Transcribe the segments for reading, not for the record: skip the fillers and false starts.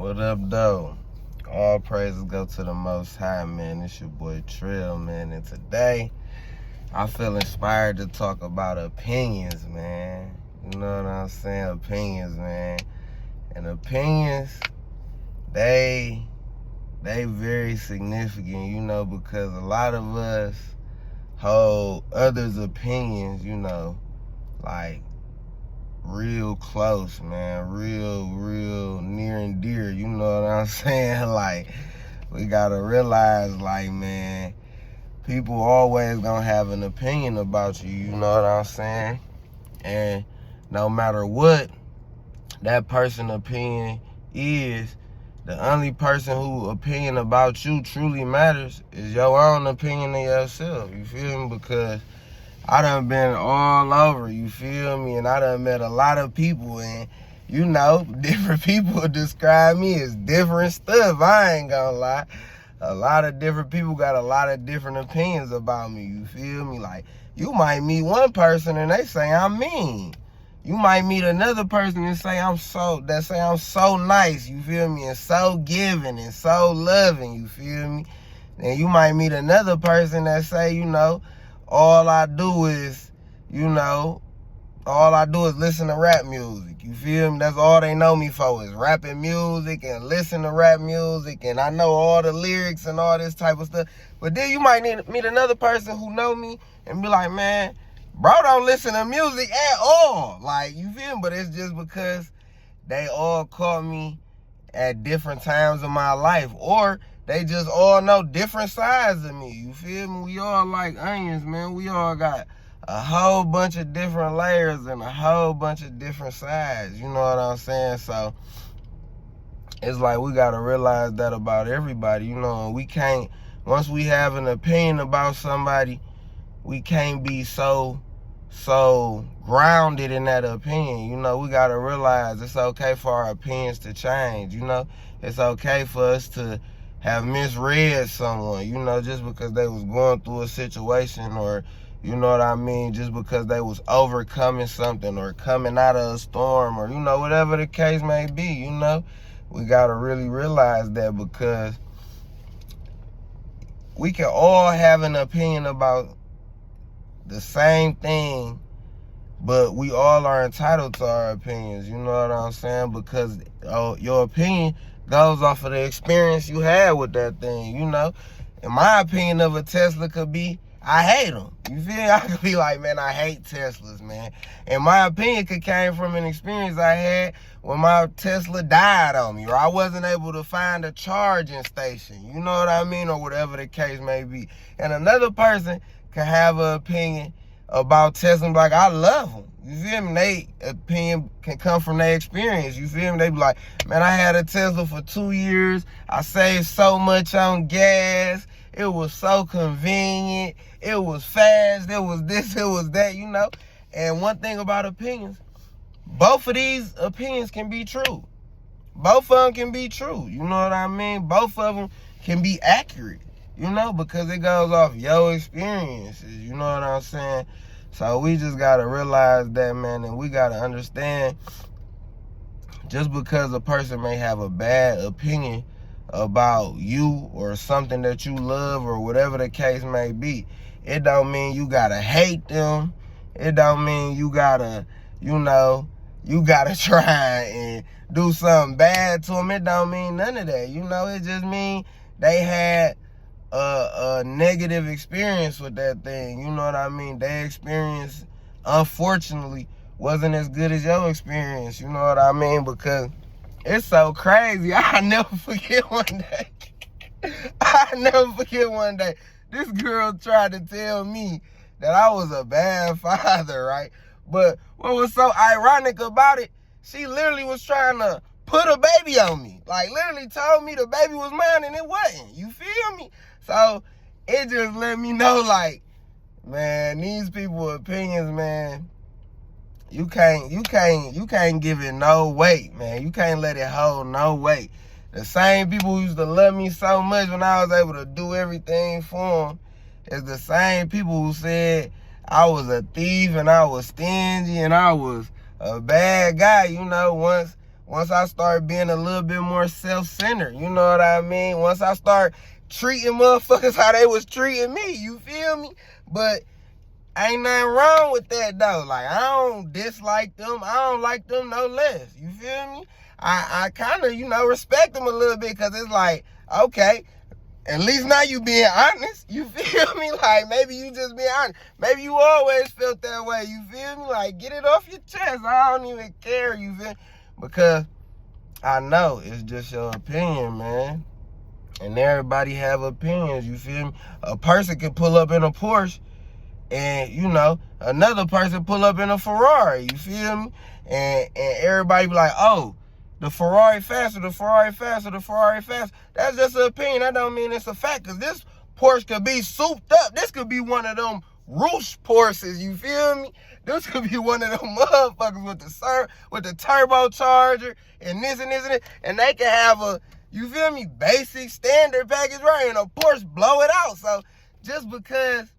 What up, though? All praises go to the Most High, man. It's your boy Trill, man. And today, I feel inspired to talk about opinions, man. You know what I'm saying? Opinions, man. And opinions, they very significant, you know, because a lot of us hold others' opinions, you know, like real close, man, real near and dear, you know what I'm saying? Like, we gotta realize, like, man, people always gonna have an opinion about you, you know what I'm saying? And no matter what that person's opinion is, the only person who opinion about you truly matters is your own opinion of yourself, you feel me? Because I done been all over, you feel me? And I done met a lot of people, and you know, different people describe me as different stuff. I ain't gonna lie. A lot of different people got a lot of different opinions about me, you feel me? Like, you might meet one person and they say I'm mean. You might meet another person and say I'm so nice, you feel me? And so giving and so loving, you feel me? And you might meet another person that say, you know, all I do is listen to rap music. You feel me? That's all they know me for, is rapping music and listen to rap music. And I know all the lyrics and all this type of stuff. But then you might meet another person who know me and be like, man, bro don't listen to music at all. Like, you feel me? But it's just because they all caught me at different times in my life. Or they just all know different sides of me, you feel me? We all like onions, man. We all got a whole bunch of different layers and a whole bunch of different sides, you know what I'm saying? So, it's like we gotta realize that about everybody, you know, and we can't, once we have an opinion about somebody, we can't be so grounded in that opinion, you know. We gotta realize it's okay for our opinions to change, you know. It's okay for us to have misread someone, you know, just because they was going through a situation, or, you know what I mean, just because they was overcoming something or coming out of a storm, or, you know, whatever the case may be, you know. We gotta really realize that, because we can all have an opinion about the same thing, but we all are entitled to our opinions, you know what I'm saying? Because your opinion goes off of the experience you had with that thing, you know? And my opinion of a Tesla could be, I hate them. You feel me? I could be like, man, I hate Teslas, man. And my opinion could came from an experience I had when my Tesla died on me, or I wasn't able to find a charging station, you know what I mean? Or whatever the case may be. And another person can have an opinion about Tesla, like, I love them. You feel me? They opinion can come from their experience. You feel me? They be like, man, I had a Tesla for 2 years. I saved so much on gas. It was so convenient. It was fast. It was this, it was that, you know? And one thing about opinions, both of these opinions can be true. Both of them can be true. You know what I mean? Both of them can be accurate, you know, because it goes off your experiences. You know what I'm saying? So we just got to realize that, man, and we got to understand, just because a person may have a bad opinion about you or something that you love or whatever the case may be, it don't mean you got to hate them. It don't mean you got to, you know, you got to try and do something bad to them. It don't mean none of that, you know. It just mean they had a negative experience with that thing, you know what I mean? Their experience, unfortunately, wasn't as good as your experience, you know what I mean? Because it's so crazy. I never forget one day. This girl tried to tell me that I was a bad father, right? But what was so ironic about it, she literally was trying to put a baby on me. Like, literally told me the baby was mine and it wasn't. You feel me? So it just let me know, like, man, these people's opinions, man, you can't give it no weight, man. You can't let it hold no weight. The same people who used to love me so much when I was able to do everything for them is the same people who said I was a thief and I was stingy and I was a bad guy, you know, once Once I start being a little bit more self-centered, you know what I mean? Once I start treating motherfuckers how they was treating me, you feel me? But ain't nothing wrong with that though. Like, I don't dislike them. I don't like them no less. You feel me? I kind of, respect them a little bit, because it's like, okay, at least now you being honest. You feel me? Like, maybe you just being honest. Maybe you always felt that way. You feel me? Like, get it off your chest. I don't even care. You feel me? Because I know it's just your opinion, man. And everybody have opinions. You feel me? A person can pull up in a Porsche and, another person pull up in a Ferrari. You feel me? And everybody be like, oh, the Ferrari faster, the Ferrari faster, the Ferrari faster. That's just an opinion. That don't mean it's a fact, because this Porsche could be souped up. This could be one of them Roosh Porsches, you feel me? This could be one of them motherfuckers with the turbocharger and this and this and this. And they can have a, you feel me, basic standard package, right? And a Porsche blow it out. So just because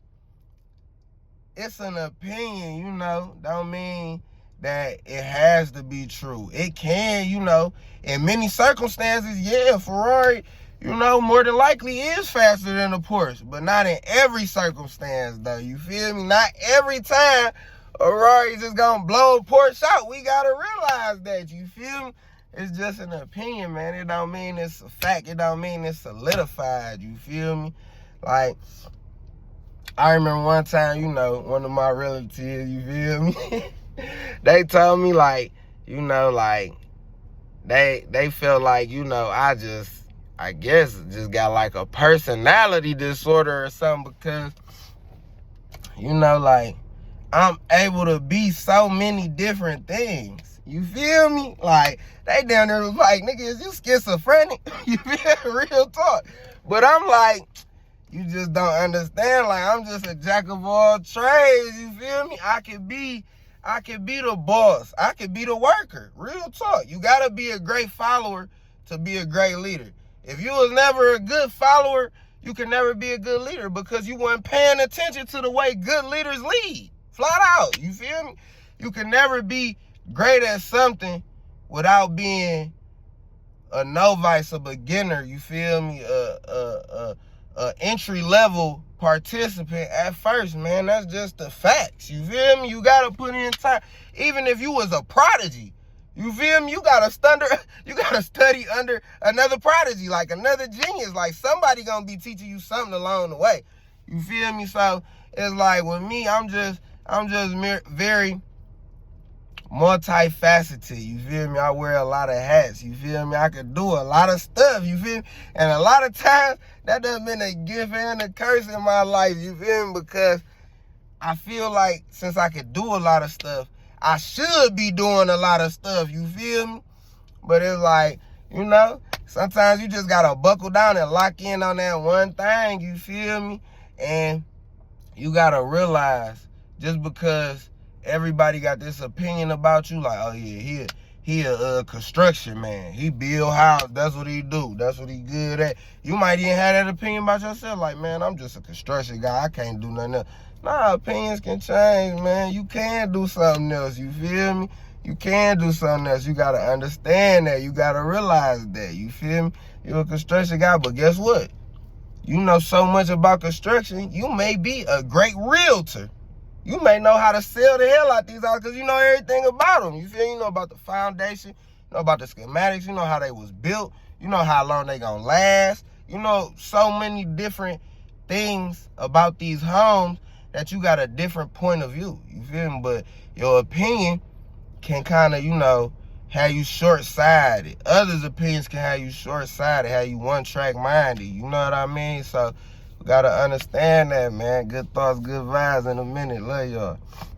it's an opinion, don't mean that it has to be true. It can, in many circumstances, yeah, Ferrari, more than likely is faster than a Porsche, but not in every circumstance, though. You feel me? Not every time a Ferrari just gonna blow a Porsche out. We gotta realize that. You feel me? It's just an opinion, man. It don't mean it's a fact. It don't mean it's solidified. You feel me? Like, I remember one time, one of my relatives, you feel me? They told me, like, they felt like, I guess just got like a personality disorder or something, because, like, I'm able to be so many different things. You feel me? Like, they down there was like, nigga, is you schizophrenic? You feel? Real talk. But I'm like, you just don't understand. Like, I'm just a jack of all trades. You feel me? I could be the boss. I could be the worker. Real talk. You gotta be a great follower to be a great leader. If you was never a good follower, you can never be a good leader, because you weren't paying attention to the way good leaders lead. Flat out. You feel me? You can never be great at something without being a novice, a beginner. You feel me? A entry-level participant at first, man. That's just the facts. You feel me? You gotta put in time. Even if you was a prodigy, you feel me? You gotta study under another prodigy, like another genius. Like, somebody gonna be teaching you something along the way. You feel me? So it's like, with me, I'm just very multifaceted. You feel me? I wear a lot of hats. You feel me? I could do a lot of stuff. You feel me? And a lot of times, that doesn't been a gift and a curse in my life. You feel me? Because I feel like, since I could do a lot of stuff, I should be doing a lot of stuff. You feel me? But it's like, sometimes you just gotta buckle down and lock in on that one thing. You feel me? And you gotta realize, just because everybody got this opinion about you, like, oh yeah, he a construction man. He build house. That's what he do. That's what he good at. You might even have that opinion about yourself, like, man, I'm just a construction guy. I can't do nothing else. Nah, opinions can change, man. You can do something else. You feel me? You can do something else. You gotta understand that. You gotta realize that. You feel me? You're a construction guy, but guess what? You know so much about construction, you may be a great realtor. You may know how to sell the hell out these houses, because you know everything about them. You feel? You know about the foundation, you know about the schematics, you know how they was built, you know how long they gonna last. You know so many different things about these homes that you got a different point of view. You feel me? But your opinion can kind of, have you short-sighted. Others' opinions can have you short-sighted, have you one-track minded. You know what I mean? So, we gotta understand that, man. Good thoughts, good vibes in a minute. Love y'all.